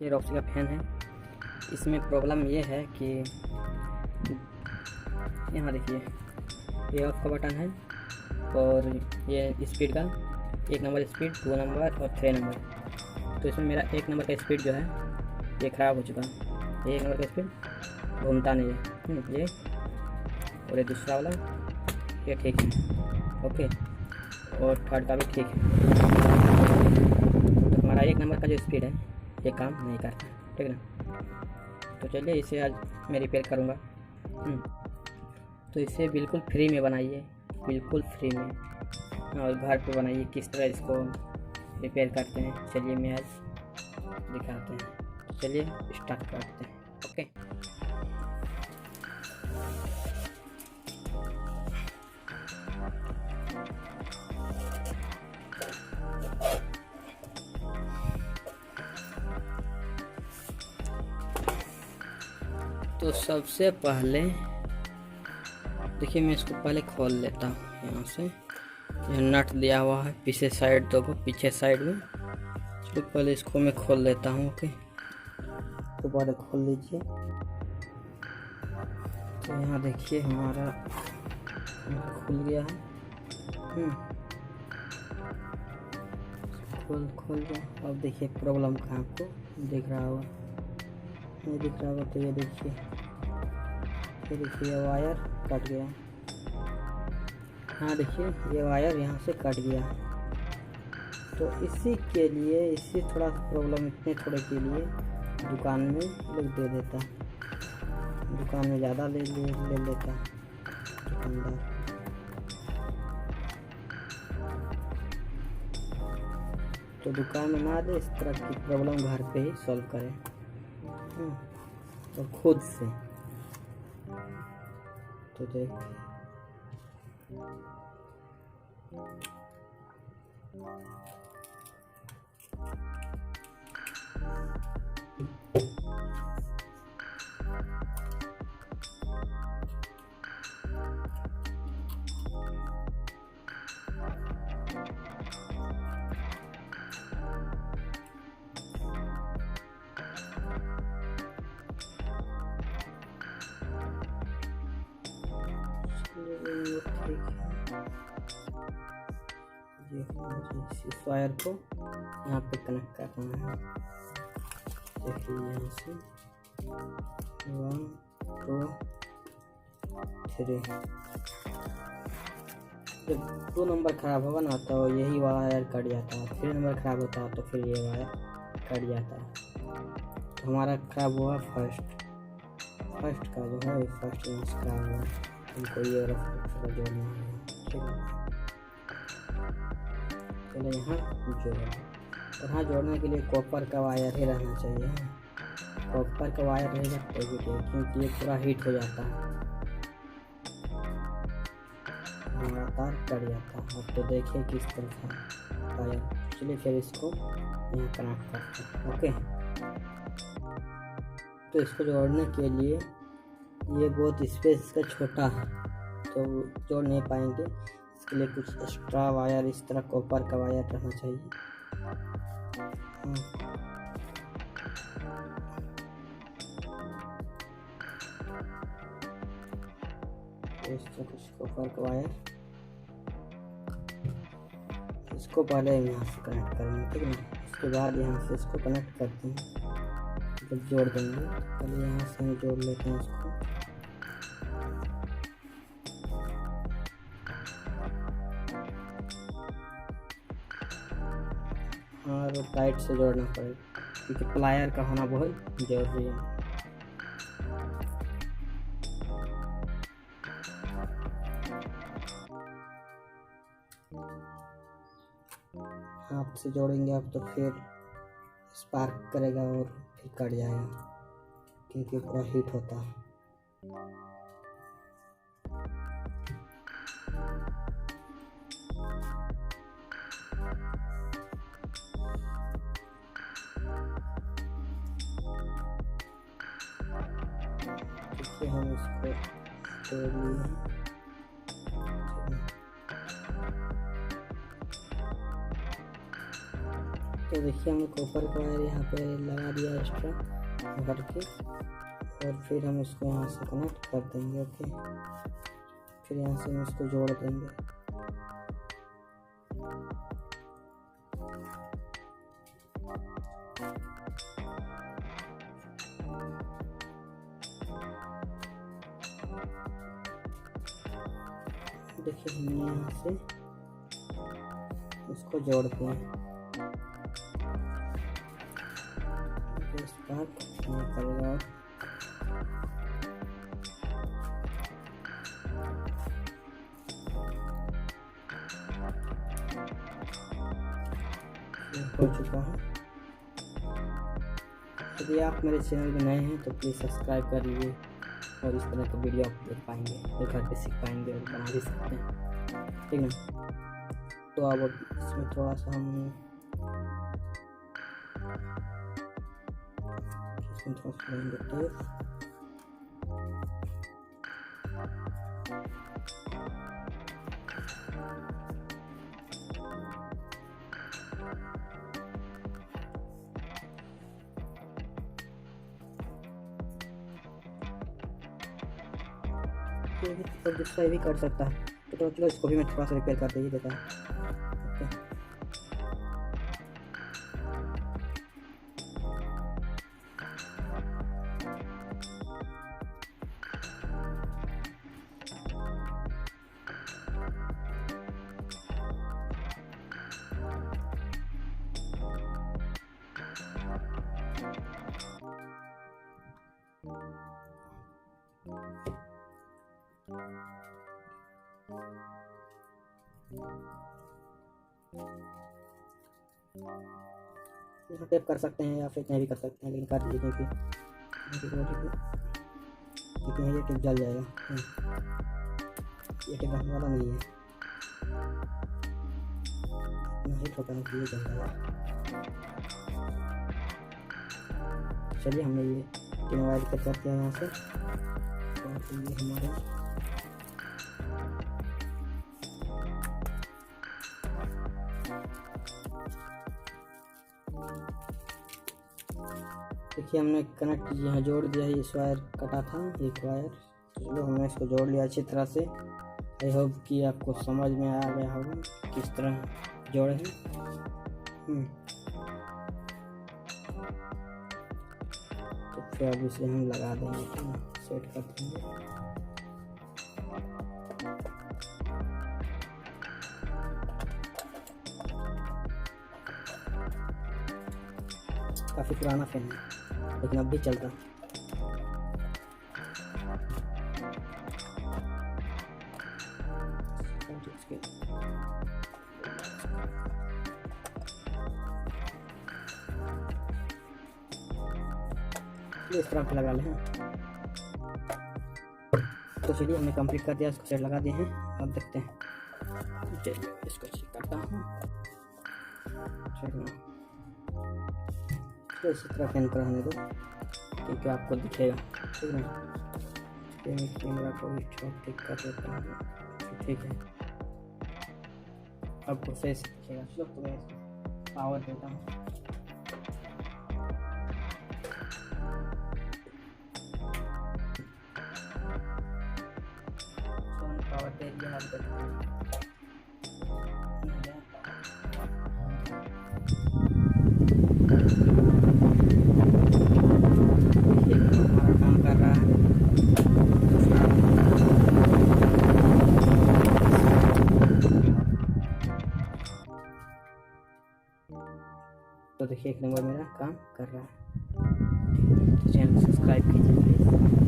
ये रॉक्सी का फैन है। इसमें प्रॉब्लम ये है कि यहाँ देखिए, ये ऑफ का बटन है और ये स्पीड का 1 नंबर स्पीड, 2 नंबर और 3 नंबर। तो इसमें मेरा 1 नंबर का स्पीड जो है ये ख़राब हो चुका है। ये 1 नंबर का स्पीड घूमता नहीं है ये, और ये दूसरा वाला ये ठीक है, ओके, और थर्ड का भी ठीक है। तो हमारा 1 नंबर का जो स्पीड है ये काम नहीं करता, ठीक है ना। तो चलिए इसे आज मैं रिपेयर करूँगा। तो इसे बिल्कुल फ्री में बनाइए, बिल्कुल फ्री में, और घर पे बनाइए। किस तरह इसको रिपेयर करते हैं चलिए मैं आज दिखाते हैं। चलिए स्टार्ट करते हैं, ओके। तो सबसे पहले देखिए, मैं इसको पहले खोल लेता हूँ यहाँ से। यह नट दिया हुआ है पीछे साइड, दो को पीछे साइड में। तो पहले इसको मैं खोल लेता हूँ, ओके। तो पहले खोल लीजिए। तो यहाँ देखिए हमारा खुल गया है। खोल गया। अब देखिए प्रॉब्लम कहाँ आपको दिख रहा होगा, नहीं दिख रहा होगा तो ये देखिए, ये वायर कट गया। हाँ देखिए, ये वायर यहाँ से कट गया। तो इसी के लिए, इसी थोड़ा प्रॉब्लम, इतने थोड़े के लिए दुकान में लोग दे देता, दुकान में ज़्यादा ले लेता दुकानदार। तो दुकान में ना दे, इस तरह की प्रॉब्लम घर पे ही सॉल्व करें और खुद से। तो देखिए इस वायर को यहाँ पे कनेक्ट करना है। देखिए यहाँ से 1 2 3। जब 2 नंबर खराब होगा ना तो यही वायर कट जाता है। 3 नंबर खराब होता है तो फिर ये वायर कट जाता है। तो हमारा खराब हुआ फर्स्ट का जो है, फर्स्ट खराब हुआ। हमको ये जोड़ना है, ठीक है। चलो यहाँ जोड़ो, और हाँ जोड़ने के लिए कॉपर का वायर ही रहना चाहिए। कॉपर का वायर रहेगा तो भी ठीक, क्योंकि ये पूरा हीट हो जाता है, हमारा तार कट जाता है। अब तो देखिए किस तरह का वायर। चलिए फिर इसको यहाँ कनेक्ट करते हैं, ओके। तो इसको जोड़ने के लिए ये बहुत स्पेस इसका छोटा है तो जोड़ नहीं पाएंगे। इसके लिए कुछ एक्स्ट्रा वायर, इस तरह कॉपर का वायर रहना चाहिए। इस तरह कुछ कॉपर का वायर, इसको पहले यहाँ से कनेक्ट करेंगे, ठीक है। इसके बाद यहाँ से इसको कनेक्ट करते हैं, तो जोड़ देंगे। पहले यहाँ से हम जोड़ लेते हैं इसको। और टाइट से जोड़ना पड़ेगा, क्योंकि प्लायर का होना बहुत जरूरी है। हाथ से जोड़ेंगे आप तो फिर स्पार्क करेगा और फिर कट जाएगा, क्योंकि पूरा हीट होता है। देखिए हम इसको जोड़ लिए। तो देखिए हमने कॉपर का वायर यहाँ पे लगा दिया एक्स्ट्रा भर के, और फिर हम इसको यहाँ से कनेक्ट कर देंगे। ओके, फिर यहाँ से हम इसको जोड़ देंगे। देखिए हमने यहाँ से इसको जोड़ दिया। निकल हो चुका है। यदि आप मेरे चैनल में नए हैं तो प्लीज़ सब्सक्राइब कर लीजिए, और इस तरह का वीडियो आप देख पाएंगे और घर पे सीख पाएंगे और बना भी सकते हैं, ठीक ना। तो अब इसमें थोड़ा सा हम तो दूसरा भी कर सकता है। तो चलो इसको भी मैं थोड़ा सा रिपेयर कर दे देता हूँ। टेप कर सकते हैं या फिर कहीं भी कर सकते हैं, लेकिन कर दीजिए क्योंकि ये टेप जल जाएगा। ये टेप रखने वाला नहीं है, नहीं छोटा है, ये जल जाएगा। चलिए हमने ये तीन वायर कट कर दिया यहाँ से, तो ये हमारे देखिए हमने कनेक्ट यहाँ जोड़ दिया है। इस वायर कटा था एक वायर, चलो हमने इसको जोड़ लिया अच्छी तरह से। आई होप कि आपको समझ में आ गया होगा किस तरह जोड़े हैं। तो फिर अब इसे हम लगा देंगे, सेट कर देंगे। काफ़ी पुराना फैन है लेकिन अब भी चलता। इस तरह लगा ले हैं। तो चलिए हमने कंप्लीट कर दिया, इसको सेट लगा दिए हैं। अब देखते हैं, चलिए इसको चेक करता हूँ। तो इसी तरह फैन पर रहने दो क्योंकि आपको दिखेगा, ठीक है। कैमरा को भी ठीक कर देता हूँ, ठीक है, आपको सही से दिखेगा। चलो तो मैं पावर देता हूँ। पावर दे दिया, आप देखते हैं। तो देखिए एक नंबर मेरा काम कर रहा है। चैनल सब्सक्राइब कीजिए प्लीज़।